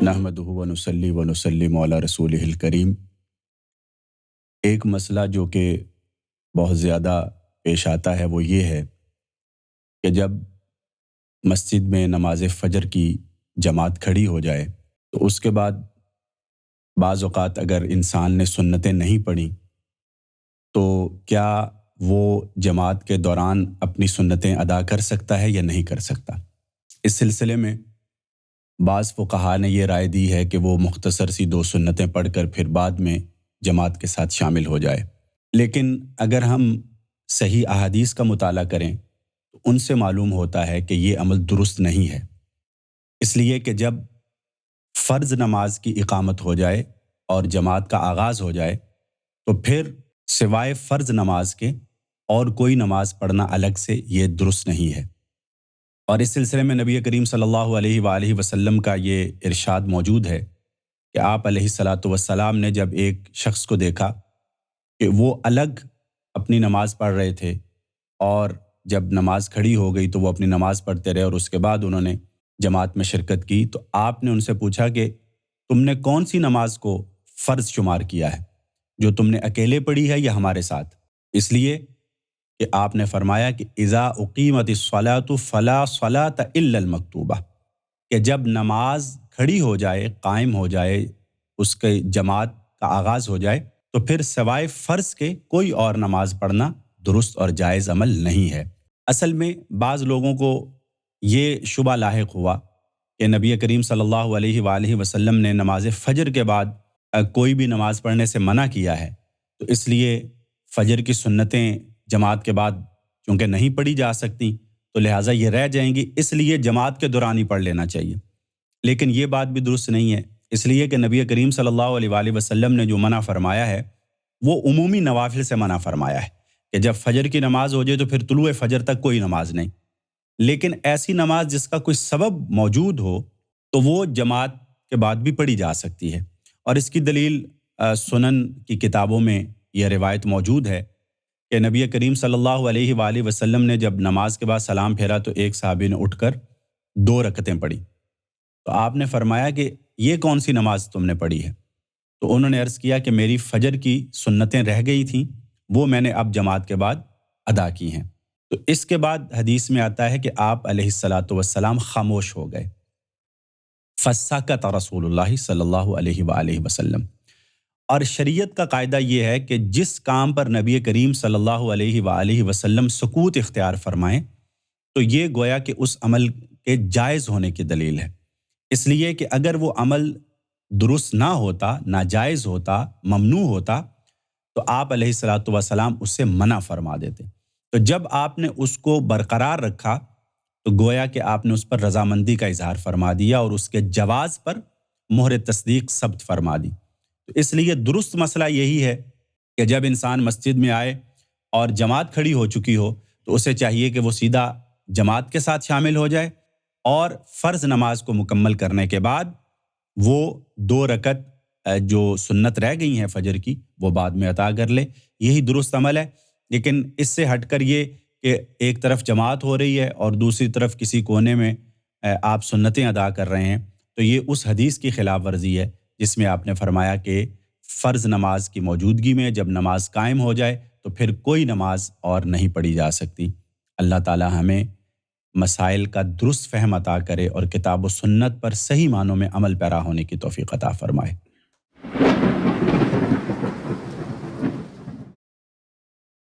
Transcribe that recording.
نحمدہ و نصلی و نسلم علی رسولہ الکریم۔ ایک مسئلہ جو کہ بہت زیادہ پیش آتا ہے وہ یہ ہے کہ جب مسجد میں نماز فجر کی جماعت کھڑی ہو جائے تو اس کے بعد بعض اوقات اگر انسان نے سنتیں نہیں پڑھیں تو کیا وہ جماعت کے دوران اپنی سنتیں ادا کر سکتا ہے یا نہیں کر سکتا؟ اس سلسلے میں بعض فقہا نے یہ رائے دی ہے کہ وہ مختصر سی 2 سنتیں پڑھ کر پھر بعد میں جماعت کے ساتھ شامل ہو جائے، لیکن اگر ہم صحیح احادیث کا مطالعہ کریں تو ان سے معلوم ہوتا ہے کہ یہ عمل درست نہیں ہے، اس لیے کہ جب فرض نماز کی اقامت ہو جائے اور جماعت کا آغاز ہو جائے تو پھر سوائے فرض نماز کے اور کوئی نماز پڑھنا الگ سے یہ درست نہیں ہے۔ اور اس سلسلے میں نبی کریم صلی اللہ علیہ وآلہ وسلم کا یہ ارشاد موجود ہے کہ آپ علیہ الصلاۃ والسلام نے جب ایک شخص کو دیکھا کہ وہ الگ اپنی نماز پڑھ رہے تھے اور جب نماز کھڑی ہو گئی تو وہ اپنی نماز پڑھتے رہے اور اس کے بعد انہوں نے جماعت میں شرکت کی، تو آپ نے ان سے پوچھا کہ تم نے کون سی نماز کو فرض شمار کیا ہے، جو تم نے اکیلے پڑھی ہے یا ہمارے ساتھ؟ اس لیے کہ آپ نے فرمایا کہ اذا اقیمت الصلاۃ فلا صلاۃ الا المکتوبہ، کہ جب نماز کھڑی ہو جائے، قائم ہو جائے، اس کے جماعت کا آغاز ہو جائے تو پھر سوائے فرض کے کوئی اور نماز پڑھنا درست اور جائز عمل نہیں ہے۔ اصل میں بعض لوگوں کو یہ شبہ لاحق ہوا کہ نبی کریم صلی اللہ علیہ وآلہ وسلم نے نماز فجر کے بعد کوئی بھی نماز پڑھنے سے منع کیا ہے، تو اس لیے فجر کی سنتیں جماعت کے بعد چونکہ نہیں پڑھی جا سکتی تو لہٰذا یہ رہ جائیں گی، اس لیے جماعت کے دوران ہی پڑھ لینا چاہیے، لیکن یہ بات بھی درست نہیں ہے، اس لیے کہ نبی کریم صلی اللہ علیہ وآلہ وسلم نے جو منع فرمایا ہے وہ عمومی نوافل سے منع فرمایا ہے کہ جب فجر کی نماز ہو جائے تو پھر طلوع فجر تک کوئی نماز نہیں، لیکن ایسی نماز جس کا کوئی سبب موجود ہو تو وہ جماعت کے بعد بھی پڑھی جا سکتی ہے، اور اس کی دلیل سنن کی کتابوں میں یہ روایت موجود ہے کہ نبی کریم صلی اللہ علیہ وآلہ وسلم نے جب نماز کے بعد سلام پھیرا تو ایک صحابی نے اٹھ کر 2 رکعتیں پڑھی، تو آپ نے فرمایا کہ یہ کون سی نماز تم نے پڑھی ہے؟ تو انہوں نے عرض کیا کہ میری فجر کی سنتیں رہ گئی تھیں، وہ میں نے اب جماعت کے بعد ادا کی ہیں۔ تو اس کے بعد حدیث میں آتا ہے کہ آپ علیہ الصلاۃ والسلام خاموش ہو گئے، فسکت رسول اللہ صلی اللہ علیہ وآلہ وسلم۔ اور شریعت کا قاعدہ یہ ہے کہ جس کام پر نبی کریم صلی اللہ علیہ وآلہ وسلم سکوت اختیار فرمائیں تو یہ گویا کہ اس عمل کے جائز ہونے کی دلیل ہے، اس لیے کہ اگر وہ عمل درست نہ ہوتا، ناجائز ہوتا، ممنوع ہوتا تو آپ علیہ الصلاۃ والسلام اس سے منع فرما دیتے، تو جب آپ نے اس کو برقرار رکھا تو گویا کہ آپ نے اس پر رضامندی کا اظہار فرما دیا اور اس کے جواز پر مہر تصدیق ثبت فرما دی۔ تو اس لیے درست مسئلہ یہی ہے کہ جب انسان مسجد میں آئے اور جماعت کھڑی ہو چکی ہو تو اسے چاہیے کہ وہ سیدھا جماعت کے ساتھ شامل ہو جائے اور فرض نماز کو مکمل کرنے کے بعد وہ 2 رکعت جو سنت رہ گئی ہیں فجر کی وہ بعد میں عطا کر لے، یہی درست عمل ہے۔ لیکن اس سے ہٹ کر یہ کہ ایک طرف جماعت ہو رہی ہے اور دوسری طرف کسی کونے میں آپ سنتیں ادا کر رہے ہیں تو یہ اس حدیث کی خلاف ورزی ہے جس میں آپ نے فرمایا کہ فرض نماز کی موجودگی میں جب نماز قائم ہو جائے تو پھر کوئی نماز اور نہیں پڑھی جا سکتی۔ اللہ تعالی ہمیں مسائل کا درست فہم عطا کرے اور کتاب و سنت پر صحیح معنوں میں عمل پیرا ہونے کی توفیق عطا فرمائے۔